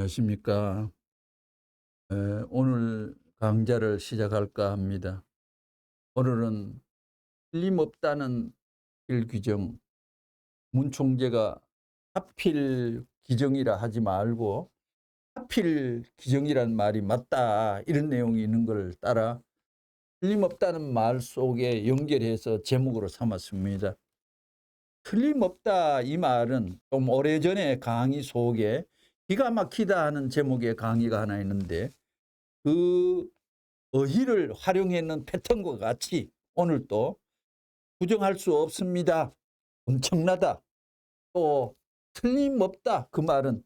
안녕하십니까. 오늘 강좌를 시작할까 합니다. 오늘은 틀림없다는 규정, 문 총재가 하필 기정이라 하지 말고 하필 기정이란 말이 맞다, 이런 내용이 있는 걸 따라 틀림없다는 말 속에 연결해서 제목으로 삼았습니다. 틀림없다, 이 말은 좀 오래전에 강의 속에 기가 막히다 하는 제목의 강의가 하나 있는데, 그 어휘를 활용했는 패턴과 같이 오늘 또 부정할 수 없습니다, 엄청나다, 또 틀림없다, 그 말은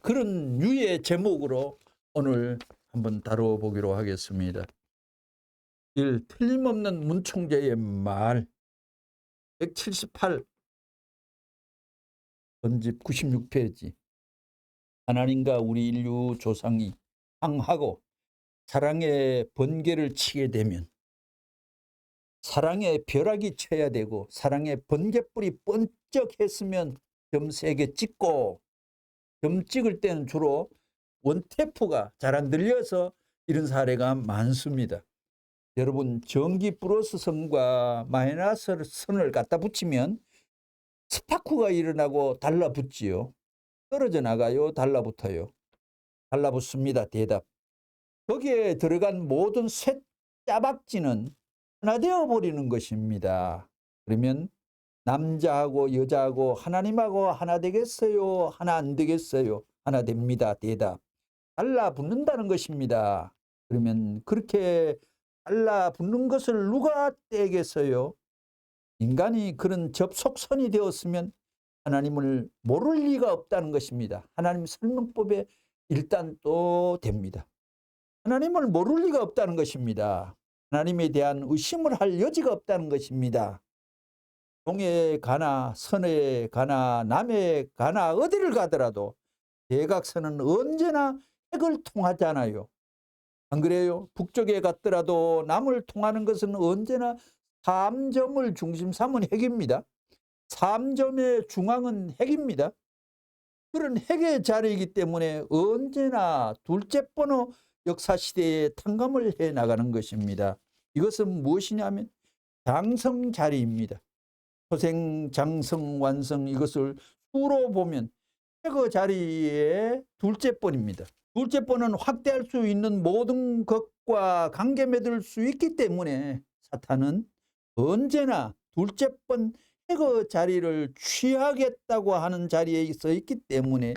그런 유의 제목으로 오늘 한번 다뤄보기로 하겠습니다. 1. 틀림없는 문총재의 말. 178 번집 96페이지. 하나님과 우리 인류 조상이 항하고 사랑의 번개를 치게 되면 사랑의 벼락이 쳐야 되고, 사랑의 번개불이 번쩍했으면 점 3개 찍고, 점 찍을 때는 주로 원테프가 잘 안 들려서 이런 사례가 많습니다. 여러분, 전기 플러스 선과 마이너스 선을 갖다 붙이면 스파크가 일어나고 달라붙지요. 떨어져 나가요, 달라붙어요? 달라붙습니다. 대답. 거기에 들어간 모든 쇳자박지는 하나 되어버리는 것입니다. 그러면 남자하고 여자하고 하나님하고 하나 되겠어요? 하나 안 되겠어요? 하나 됩니다. 대답. 달라붙는다는 것입니다. 그러면 그렇게 달라붙는 것을 누가 떼겠어요? 인간이 그런 접속선이 되었으면 하나님을 모를 리가 없다는 것입니다. 하나님 설명법에 일단 또 됩니다. 하나님을 모를 리가 없다는 것입니다. 하나님에 대한 의심을 할 여지가 없다는 것입니다. 동에 가나 서에 가나 남에 가나 어디를 가더라도 대각선은 언제나 핵을 통하잖아요. 안 그래요? 북쪽에 갔더라도 남을 통하는 것은 언제나 3점을 중심 삼은 핵입니다. 3점의 중앙은 핵입니다. 그런 핵의 자리이기 때문에 언제나 둘째 번호 역사시대에 탕감을 해나가는 것입니다. 이것은 무엇이냐면 장성 자리입니다. 초생, 장성, 완성, 이것을 수로 보면 핵의 자리의 둘째 번입니다. 둘째 번은 확대할 수 있는 모든 것과 관계 맺을 수 있기 때문에 사탄은 언제나 둘째 번 핵의 자리를 취하겠다고 하는 자리에 서 있기 때문에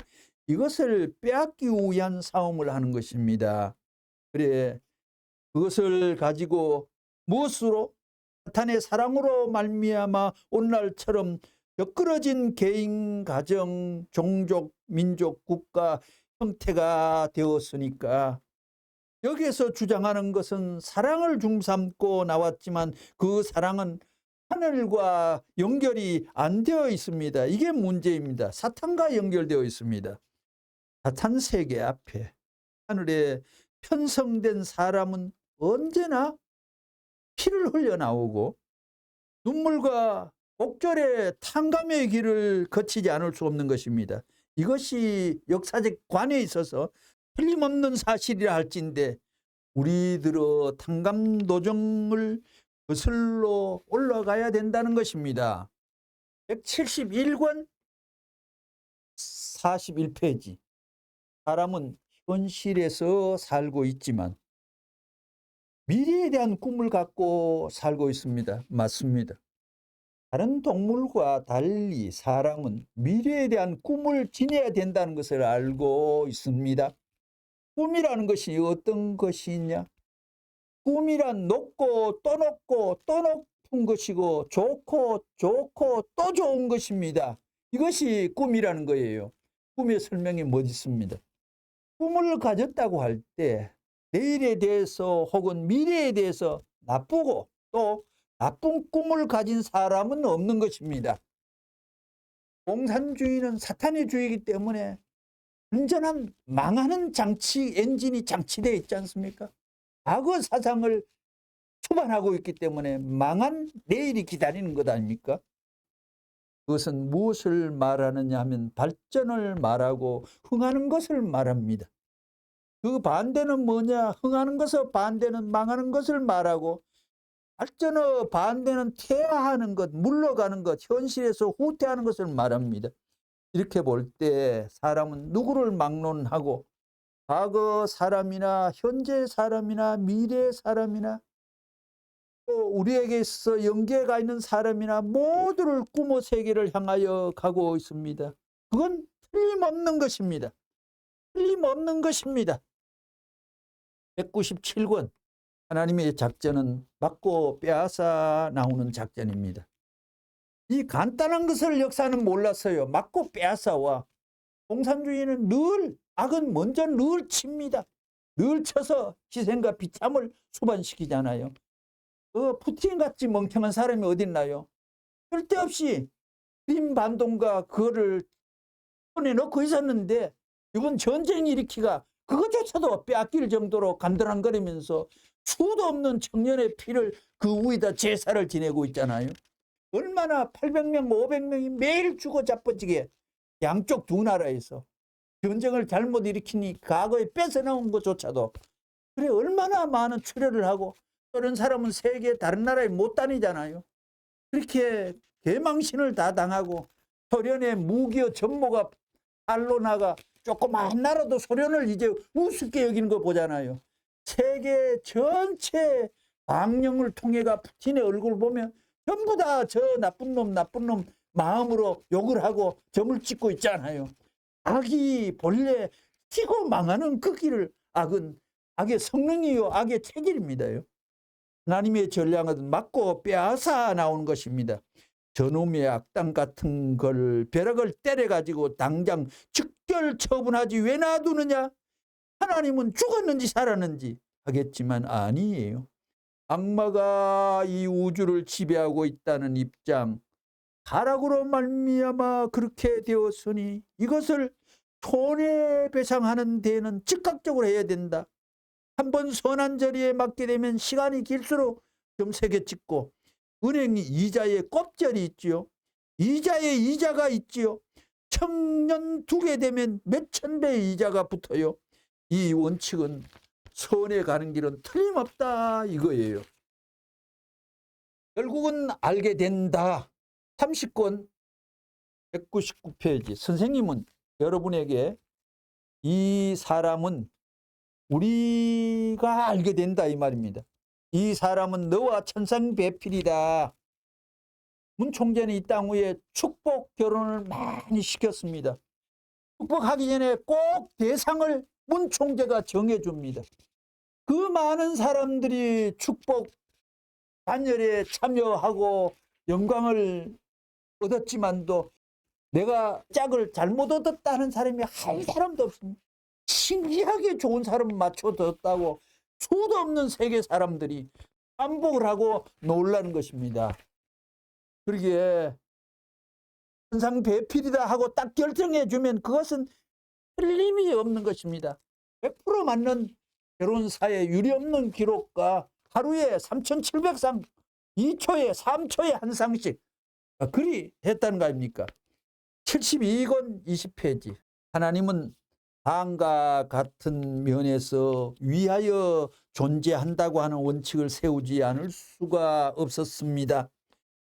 이것을 빼앗기 위한 싸움을 하는 것입니다. 그래, 그것을 가지고 무엇으로? 사탄의 사랑으로 말미암아 오늘날처럼 엮그러진 개인, 가정, 종족, 민족, 국가 형태가 되었으니까, 여기에서 주장하는 것은 사랑을 중삼고 나왔지만 그 사랑은 하늘과 연결이 안 되어 있습니다. 이게 문제입니다. 사탄과 연결되어 있습니다. 사탄 세계 앞에 하늘에 편성된 사람은 언제나 피를 흘려 나오고 눈물과 옥절의 탕감의 길을 거치지 않을 수 없는 것입니다. 이것이 역사적 관에 있어서 틀림없는 사실이라 할진데, 우리들의 탕감 도정을 거슬러 올라가야 된다는 것입니다. 171권 41페이지. 사람은 현실에서 살고 있지만 미래에 대한 꿈을 갖고 살고 있습니다. 맞습니다. 다른 동물과 달리 사람은 미래에 대한 꿈을 지녀야 된다는 것을 알고 있습니다. 꿈이라는 것이 어떤 것이냐? 꿈이란 높고 또 높고 또 높은 것이고 좋고 좋고 또 좋은 것입니다. 이것이 꿈이라는 거예요. 꿈의 설명이 뭐 있습니다. 꿈을 가졌다고 할 때 내일에 대해서 혹은 미래에 대해서 나쁘고 또 나쁜 꿈을 가진 사람은 없는 것입니다. 공산주의는 사탄의 주의이기 때문에 완전한 망하는 장치, 엔진이 장치되어 있지 않습니까? 과거 사상을 수반하고 있기 때문에 망한 내일이 기다리는 것 아닙니까? 그것은 무엇을 말하느냐 하면 발전을 말하고 흥하는 것을 말합니다. 그 반대는 뭐냐? 흥하는 것의 반대는 망하는 것을 말하고, 발전의 반대는 퇴화하는 것, 물러가는 것, 현실에서 후퇴하는 것을 말합니다. 이렇게 볼 때 사람은 누구를 막론하고, 과거 사람이나 현재 사람이나 미래 사람이나 또 우리에게 있어 연계가 있는 사람이나 모두를 꿈의 세계를 향하여 가고 있습니다. 그건 틀림없는 것입니다. 틀림없는 것입니다. 197권 하나님의 작전은 맞고 빼앗아 나오는 작전입니다. 이 간단한 것을 역사는 몰랐어요. 맞고 빼앗아와. 공산주의는 늘, 악은 먼저 늘 칩니다. 늘 쳐서 희생과 비참을 수반시키잖아요. 푸틴같이 멍청한 사람이 어딨나요? 쓸데없이 크림 반동과 그거를 손에 넣고 있었는데, 이번 전쟁 일으키가 그것조차도 빼앗길 정도로 간드랑거리면서 수도 없는 청년의 피를 그 위에다 제사를 지내고 있잖아요. 얼마나 800명, 500명이 매일 죽어 자빠지게 양쪽 두 나라에서 전쟁을 잘못 일으키니 과거에 뺏어나온 것조차도, 그래 얼마나 많은 출혈을 하고, 그런 사람은 세계 다른 나라에 못 다니잖아요. 그렇게 개망신을 다 당하고 소련의 무기의 전모가 발로 나가 조그마한 나라도 소련을 이제 우습게 여기는 거 보잖아요. 세계 전체 방영을 통해가 푸틴의 얼굴을 보면 전부 다 저 나쁜 놈 마음으로 욕을 하고 점을 찍고 있잖아요. 악이 본래 튀고 망하는 그 길을, 악은 악의 성능이요 악의 체질입니다요. 하나님의 전략은 맞고 빼앗아 나오는 것입니다. 저놈의 악당 같은 걸 벼락을 때려가지고 당장 즉결 처분하지 왜 놔두느냐? 하나님은 죽었는지 살았는지 하겠지만 아니에요. 악마가 이 우주를 지배하고 있다는 입장, 타락으로 말미암아 그렇게 되었으니 이것을 손해배상하는 데에는 즉각적으로 해야 된다. 한번 선한 자리에 맡게 되면 시간이 길수록 좀 세게 찍고, 은행 이자에 꼽절이 있지요. 이자에 이자가 있지요. 청년 두게 되면 몇천 배의 이자가 붙어요. 이 원칙은 선에 가는 길은 틀림없다 이거예요. 결국은 알게 된다. 30권 199페이지. 선생님은 여러분에게 이 사람은 우리가 알게 된다 이 말입니다. 이 사람은 너와 천상배필이다. 문 총재는 이 땅 위에 축복 결혼을 많이 시켰습니다. 축복하기 전에 꼭 대상을 문 총재가 정해줍니다. 그 많은 사람들이 축복 단열에 참여하고 영광을 얻었지만도 내가 짝을 잘못 얻었다는 사람이 한 사람도 없습니다. 신기하게 좋은 사람을 맞춰뒀다고 수도 없는 세계 사람들이 반복을 하고 놀라는 것입니다. 그러기에 천상배필이다 하고 딱 결정해주면 그것은 틀림이 없는 것입니다. 100% 맞는 결혼사의 유례없는 기록과 하루에 3,700상, 2초에 3초에 한 상씩 그리 했다는 거 아닙니까? 72권 20페이지. 하나님은 다음과 같은 면에서 위하여 존재한다고 하는 원칙을 세우지 않을 수가 없었습니다.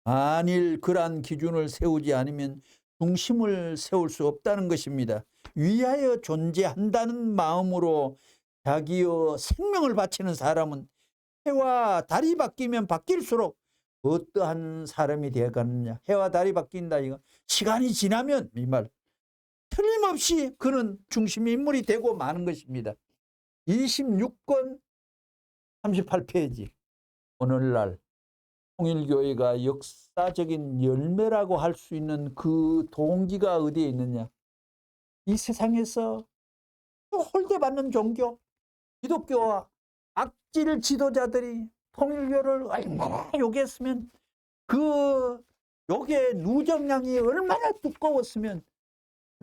만일 그러한 기준을 세우지 않으면 중심을 세울 수 없다는 것입니다. 위하여 존재한다는 마음으로 자기의 생명을 바치는 사람은 해와 달이 바뀌면 바뀔수록 어떠한 사람이 되어가느냐. 해와 달이 바뀐다 이거. 시간이 지나면 이 말. 틀림없이 그는 중심 인물이 되고 마는 것입니다. 26권 38페이지. 오늘날 통일교회가 역사적인 열매라고 할 수 있는 그 동기가 어디에 있느냐. 이 세상에서 홀대받는 종교, 기독교와 악질 지도자들이 통일교를 얼마나 욕했으면, 그 욕의 누정량이 얼마나 두꺼웠으면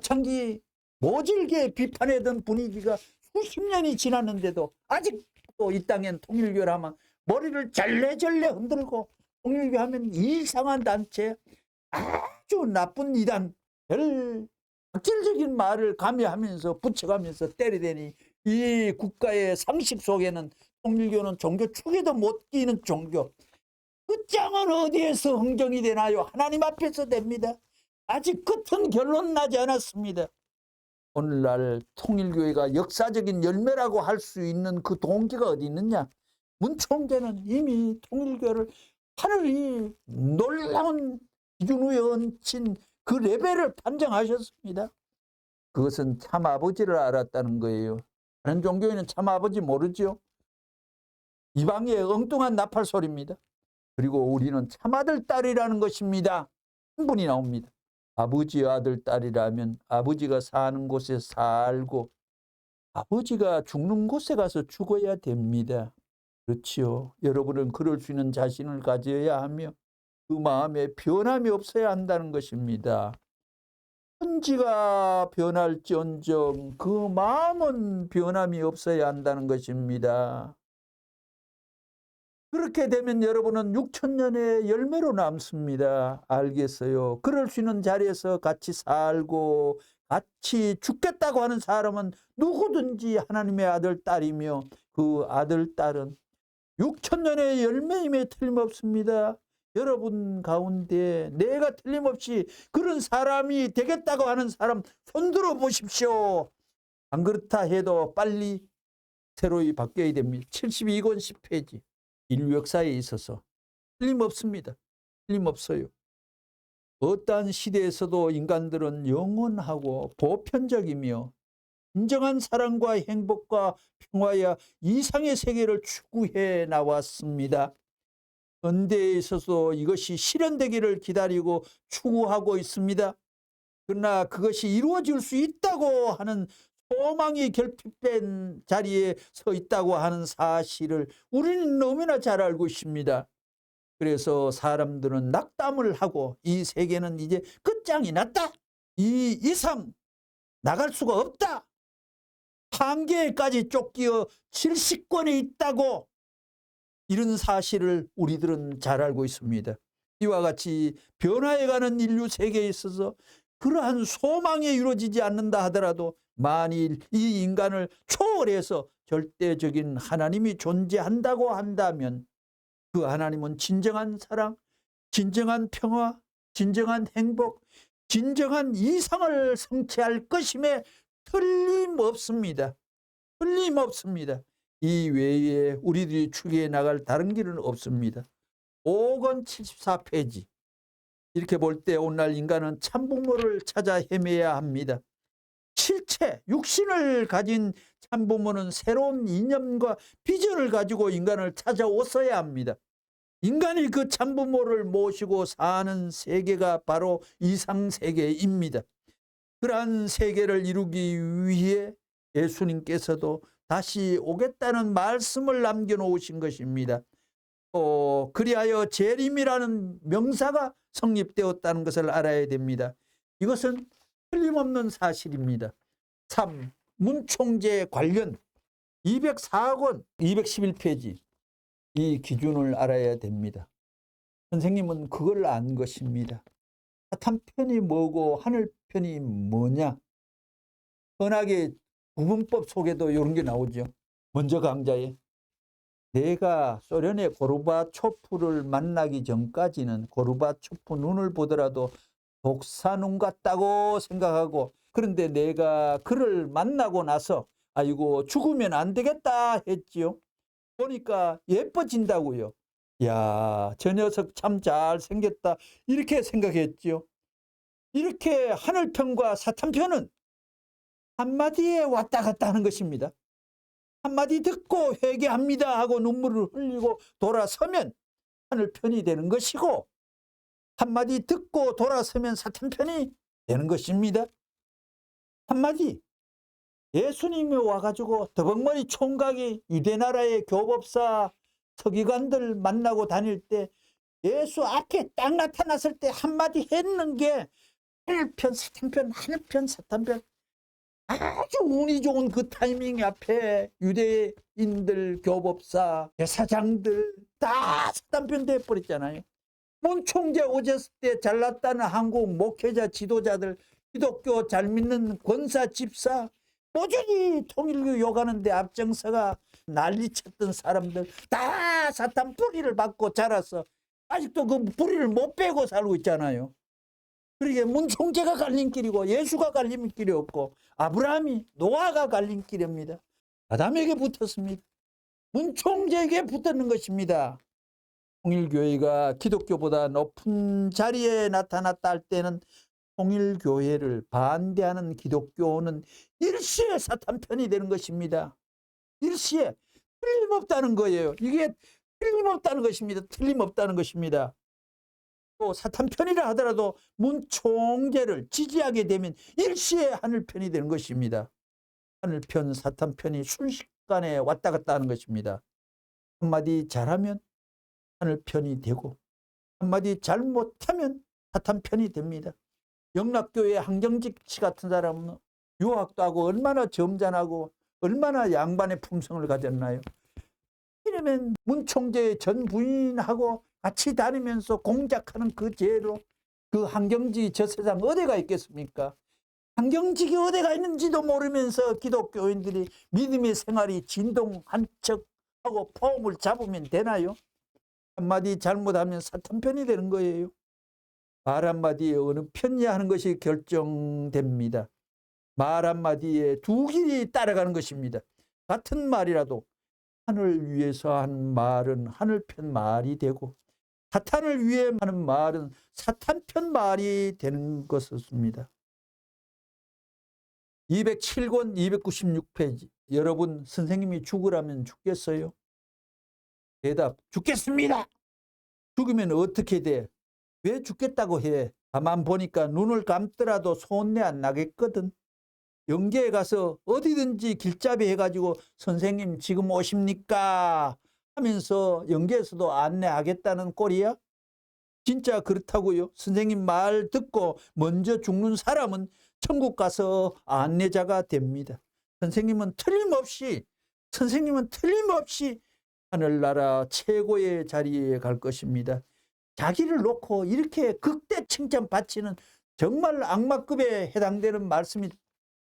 창기 모질게 비판하던 분위기가 수십 년이 지났는데도 아직도 이 땅엔 통일교를 하면 머리를 절레절레 흔들고, 통일교 하면 이상한 단체, 아주 아주 나쁜 이단, 별 악질적인 말을 가미하면서 붙여가면서 때리대니 이 국가의 상식 속에는 통일교는 종교 축에도 못 끼는 종교. 끝장은 어디에서 흥정이 되나요? 하나님 앞에서 됩니다. 아직 끝은 결론 나지 않았습니다. 오늘날 통일교회가 역사적인 열매라고 할 수 있는 그 동기가 어디 있느냐? 문 총재는 이미 통일교를 하늘이 놀라운 기준 위에 얹힌 그 레벨을 판정하셨습니다. 그것은 참 아버지를 알았다는 거예요. 다른 종교에는 참 아버지 모르죠. 이방의 엉뚱한 나팔 소리입니다. 그리고 우리는 참아들 딸이라는 것입니다. 충분히 나옵니다. 아버지의 아들 딸이라면 아버지가 사는 곳에 살고 아버지가 죽는 곳에 가서 죽어야 됩니다. 그렇지요. 여러분은 그럴 수 있는 자신을 가져야 하며 그 마음에 변함이 없어야 한다는 것입니다. 천지가 변할지언정 그 마음은 변함이 없어야 한다는 것입니다. 그렇게 되면 여러분은 6천년의 열매로 남습니다. 알겠어요. 그럴 수 있는 자리에서 같이 살고 같이 죽겠다고 하는 사람은 누구든지 하나님의 아들, 딸이며 그 아들, 딸은 6천년의 열매임에 틀림없습니다. 여러분 가운데 내가 틀림없이 그런 사람이 되겠다고 하는 사람 손들어 보십시오. 안 그렇다 해도 빨리 새로이 바뀌어야 됩니다. 72권 10페이지. 인류 역사에 있어서 틀림없습니다. 틀림없어요. 어떠한 시대에서도 인간들은 영원하고 보편적이며 진정한 사랑과 행복과 평화야 이상의 세계를 추구해 나왔습니다. 현대에 있어서 이것이 실현되기를 기다리고 추구하고 있습니다. 그러나 그것이 이루어질 수 있다고 하는 소망이 결핍된 자리에 서 있다고 하는 사실을 우리는 너무나 잘 알고 있습니다. 그래서 사람들은 낙담을 하고 이 세계는 이제 끝장이 났다. 이 이상 나갈 수가 없다. 한계까지 쫓겨 질식권에 있다고 이런 사실을 우리들은 잘 알고 있습니다. 이와 같이 변화해가는 인류 세계에 있어서 그러한 소망이 이루어지지 않는다 하더라도 만일 이 인간을 초월해서 절대적인 하나님이 존재한다고 한다면 그 하나님은 진정한 사랑, 진정한 평화, 진정한 행복, 진정한 이상을 성취할 것임에 틀림없습니다. 틀림없습니다. 이 외에 우리들이 추구해 나갈 다른 길은 없습니다. 5권 74페이지. 이렇게 볼 때 오늘날 인간은 참부모를 찾아 헤매야 합니다. 실체, 육신을 가진 참부모는 새로운 이념과 비전을 가지고 인간을 찾아오셔야 합니다. 인간이 그 참부모를 모시고 사는 세계가 바로 이상세계입니다. 그러한 세계를 이루기 위해 예수님께서도 다시 오겠다는 말씀을 남겨놓으신 것입니다. 그리하여 재림이라는 명사가 성립되었다는 것을 알아야 됩니다. 이것은 틀림없는 사실입니다. 3. 문총재 관련 204권 211페이지 이 기준을 알아야 됩니다. 선생님은 그걸 안 것입니다. 사탄편이 뭐고 하늘편이 뭐냐? 흔하게 구분법 속에도 이런 게 나오죠. 먼저 강자에 내가 소련의 고르바초프를 만나기 전까지는 고르바초프 눈을 보더라도 독사눈 같다고 생각하고 그런데 내가 그를 만나고 나서 아이고 죽으면 안 되겠다 했지요. 보니까 예뻐진다고요. 야, 저 녀석 참 잘생겼다 이렇게 생각했지요. 이렇게 하늘편과 사탄편은 한마디에 왔다 갔다 하는 것입니다. 한마디 듣고 회개합니다 하고 눈물을 흘리고 돌아서면 하늘편이 되는 것이고 한마디 듣고 돌아서면 사탄편이 되는 것입니다. 한마디 예수님이 와가지고 더벅머리 총각이 유대나라의 교법사 서기관들 만나고 다닐 때 예수 앞에 딱 나타났을 때 한마디 했는 게 하늘편 사탄편 하늘편 사탄편 아주 운이 좋은 그 타이밍 앞에 유대인들 교법사 대사장들 다 사탄편 돼버렸잖아요. 문 총재 오셨을 때 잘났다는 한국 목회자 지도자들, 기독교 잘 믿는 권사 집사, 모조리 통일교 욕하는데 앞장서가 난리쳤던 사람들 다 사탄 뿌리를 받고 자라서 아직도 그 뿌리를 못 빼고 살고 있잖아요. 그러게 문 총재가 갈림길이고 예수가 갈림길이 없고 아브라함이 노아가 갈림길입니다. 아담에게 붙었습니다. 문 총재에게 붙었는 것입니다. 통일교회가 기독교보다 높은 자리에 나타났다 할 때는 통일교회를 반대하는 기독교는 일시에 사탄 편이 되는 것입니다. 일시에 틀림없다는 거예요. 이게 틀림없다는 것입니다. 틀림없다는 것입니다. 또 사탄 편이라 하더라도 문 총재를 지지하게 되면 일시에 하늘 편이 되는 것입니다. 하늘 편, 사탄 편이 순식간에 왔다 갔다 하는 것입니다. 한마디 잘하면 하늘 편이 되고 한마디 잘못하면 사탄 편이 됩니다. 영락교회 한경직 씨 같은 사람은 유학도 하고 얼마나 점잖하고 얼마나 양반의 품성을 가졌나요? 이러면 문 총재의 전 부인하고 같이 다니면서 공작하는 그 죄로 그 한경직 저 세상 어디가 있겠습니까? 한경직이 어디가 있는지도 모르면서 기독교인들이 믿음의 생활이 진동한 척하고 폼을 잡으면 되나요? 한마디 잘못하면 사탄 편이 되는 거예요. 말 한마디에 어느 편이야 하는 것이 결정됩니다. 말 한마디에 두 길이 따라가는 것입니다. 같은 말이라도 하늘 위해서 한 말은 하늘편 말이 되고 사탄을 위해 하는 말은 사탄편 말이 되는 것입니다. 207권 296페이지. 여러분 선생님이 죽으라면 죽겠어요? 대답, 죽겠습니다. 죽으면 어떻게 돼? 왜 죽겠다고 해? 가만 보니까 눈을 감더라도 손내 안 나겠거든. 영계에 가서 어디든지 길잡이 해가지고 선생님 지금 오십니까? 하면서 영계에서도 안내하겠다는 꼴이야? 진짜 그렇다고요? 선생님 말 듣고 먼저 죽는 사람은 천국 가서 안내자가 됩니다. 선생님은 틀림없이 하늘나라 최고의 자리에 갈 것입니다. 자기를 놓고 이렇게 극대 칭찬 바치는 정말 악마급에 해당되는 말씀이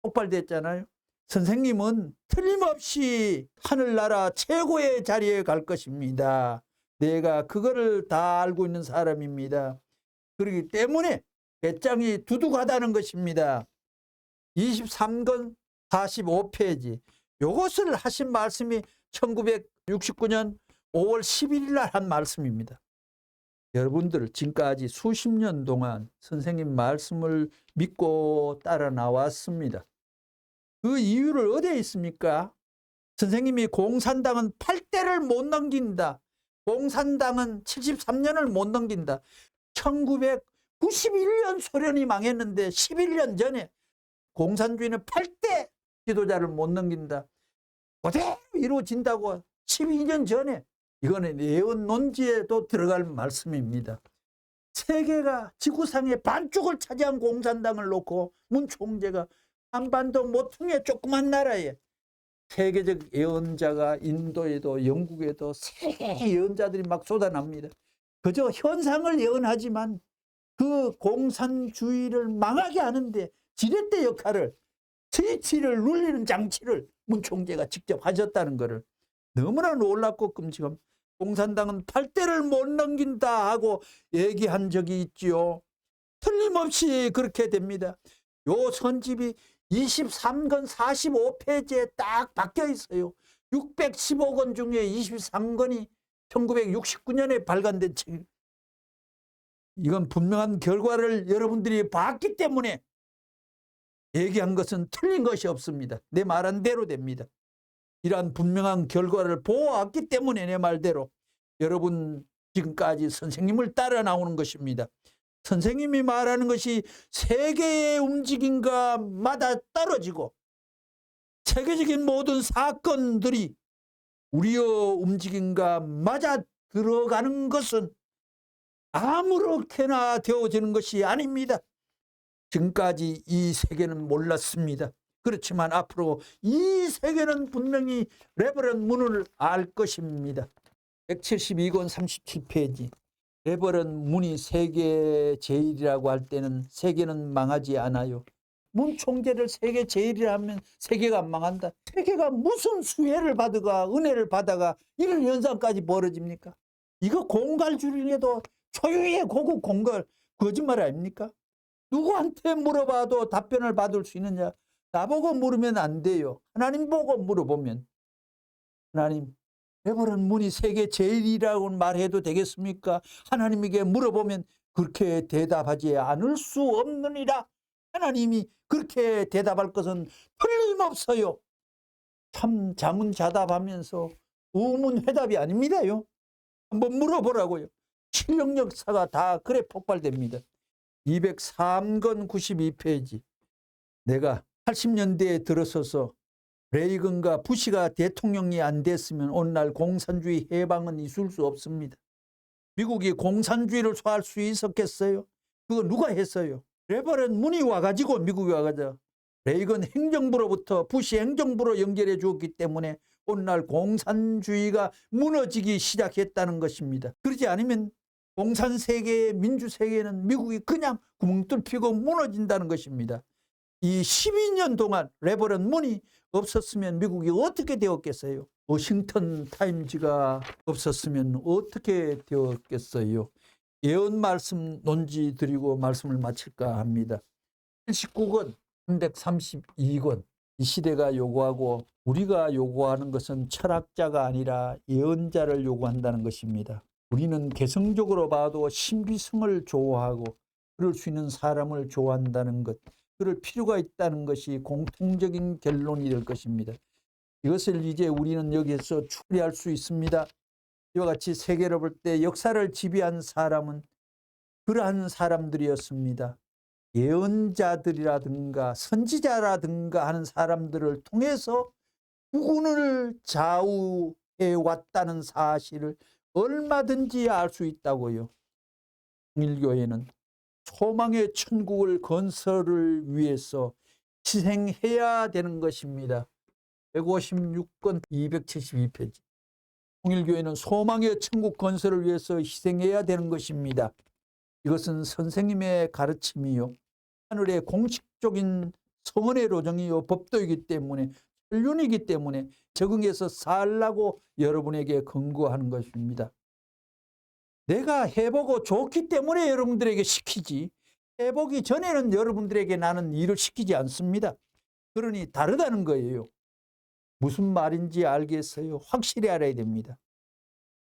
폭발됐잖아요. 선생님은 틀림없이 하늘나라 최고의 자리에 갈 것입니다. 내가 그거를 다 알고 있는 사람입니다. 그렇기 때문에 배짱이 두둑하다는 것입니다. 23권 45페이지. 이것을 하신 말씀이 1969년 5월 11일 날 한 말씀입니다. 여러분들 지금까지 수십 년 동안 선생님 말씀을 믿고 따라 나왔습니다. 그 이유를 어디에 있습니까? 선생님이 공산당은 8대를 못 넘긴다. 공산당은 73년을 못 넘긴다. 1991년 소련이 망했는데 11년 전에 공산주의는 8대 지도자를 못 넘긴다. 그대로 이루어진다고 12년 전에. 이거는 예언 논지에도 들어갈 말씀입니다. 세계가 지구상의 반쪽을 차지한 공산당을 놓고 문 총재가 한반도 모퉁이의 조그만 나라에 세계적 예언자가 인도에도 영국에도 세계 예언자들이 막 쏟아납니다. 그저 현상을 예언하지만 그 공산주의를 망하게 하는데 지렛대 역할을, 스위치를 눌리는 장치를 문 총재가 직접 하셨다는 것을 너무나 놀랍고 끔찍합니다. 공산당은 8대를 못 넘긴다 하고 얘기한 적이 있지요. 틀림없이 그렇게 됩니다. 요 선집이 23권 45페이지에 딱 박혀 있어요. 615권 중에 23권이 1969년에 발간된 책입니다. 이건 분명한 결과를 여러분들이 봤기 때문에 얘기한 것은 틀린 것이 없습니다. 내 말한 대로 됩니다. 이러한 분명한 결과를 보았기 때문에 내 말대로 여러분 지금까지 선생님을 따라 나오는 것입니다. 선생님이 말하는 것이 세계의 움직임과 맞아 떨어지고 세계적인 모든 사건들이 우리의 움직임과 맞아 들어가는 것은 아무렇게나 되어지는 것이 아닙니다. 지금까지 이 세계는 몰랐습니다. 그렇지만 앞으로 이 세계는 분명히 레버런 문을 알 것입니다. 172권 37페이지. 레버런 문이 세계 제일이라고 할 때는 세계는 망하지 않아요. 문 총재를 세계 제일이라면 세계가 안 망한다. 세계가 무슨 수혜를 받아가 은혜를 받아가 이런 현상까지 벌어집니까? 이거 공갈 중에도 초유의 고급 공갈 거짓말 아닙니까? 누구한테 물어봐도 답변을 받을 수 있느냐? 나보고 물으면 안 돼요. 하나님 보고 물어보면. 하나님, 레버런 문이 세계 제일이라고 말해도 되겠습니까? 하나님에게 물어보면 그렇게 대답하지 않을 수 없느니라. 하나님이 그렇게 대답할 것은 틀림없어요. 참 자문자답하면서 우문회답이 아닙니다요. 한번 물어보라고요. 실력 역사가 다 그래 폭발됩니다. 203권 92페이지. 내가 80년대에 들어서서 레이건과 부시가 대통령이 안 됐으면 오늘날 공산주의 해방은 있을 수 없습니다. 미국이 공산주의를 소화할 수 있었겠어요? 그거 누가 했어요? 레버런 문이 와가지고 미국이 와가지고 레이건 행정부로부터 부시 행정부로 연결해 주었기 때문에 오늘날 공산주의가 무너지기 시작했다는 것입니다. 그렇지 않으면 공산세계의 민주세계는 미국이 그냥 구멍 뚫히고 무너진다는 것입니다. 이 12년 동안 레버런 문이 없었으면 미국이 어떻게 되었겠어요? 워싱턴 타임즈가 없었으면 어떻게 되었겠어요? 예언 말씀 논지 드리고 말씀을 마칠까 합니다. 79권, 332권. 이 시대가 요구하고 우리가 요구하는 것은 철학자가 아니라 예언자를 요구한다는 것입니다. 우리는 개성적으로 봐도 신비성을 좋아하고 그럴 수 있는 사람을 좋아한다는 것, 그럴 필요가 있다는 것이 공통적인 결론이 될 것입니다. 이것을 이제 우리는 여기에서 추리할 수 있습니다. 이와 같이 세계를 볼 때 역사를 지배한 사람은 그러한 사람들이었습니다. 예언자들이라든가 선지자라든가 하는 사람들을 통해서 국운을 좌우해 왔다는 사실을 얼마든지 알 수 있다고요. 통일교회는 소망의 천국을 건설을 위해서 희생해야 되는 것입니다. 156권 272페이지. 통일교회는 소망의 천국 건설을 위해서 희생해야 되는 것입니다. 이것은 선생님의 가르침이요, 하늘의 공식적인 성언의 로정이요, 법도이기 때문에, 혈륜이기 때문에 적응해서 살라고 여러분에게 권고하는 것입니다. 내가 해보고 좋기 때문에 여러분들에게 시키지, 해보기 전에는 여러분들에게 나는 일을 시키지 않습니다. 그러니 다르다는 거예요. 무슨 말인지 알겠어요? 확실히 알아야 됩니다.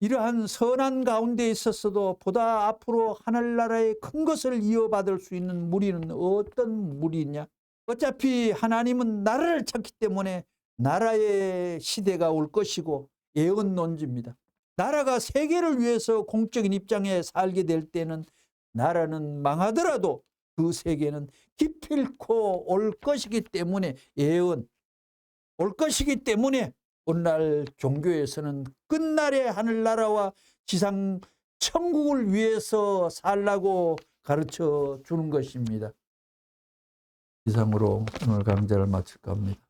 이러한 선한 가운데 있었어도 보다 앞으로 하늘나라의 큰 것을 이어받을 수 있는 무리는 어떤 무리냐? 어차피 하나님은 나라를 찾기 때문에 나라의 시대가 올 것이고 예언론지입니다. 나라가 세계를 위해서 공적인 입장에 살게 될 때는 나라는 망하더라도 그 세계는 기필코 올 것이기 때문에 예언, 올 것이기 때문에 오늘날 종교에서는 끝날의 하늘나라와 지상 천국을 위해서 살라고 가르쳐 주는 것입니다. 이상으로 오늘 강좌를 마칠까 합니다.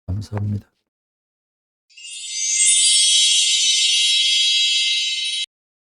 감사합니다.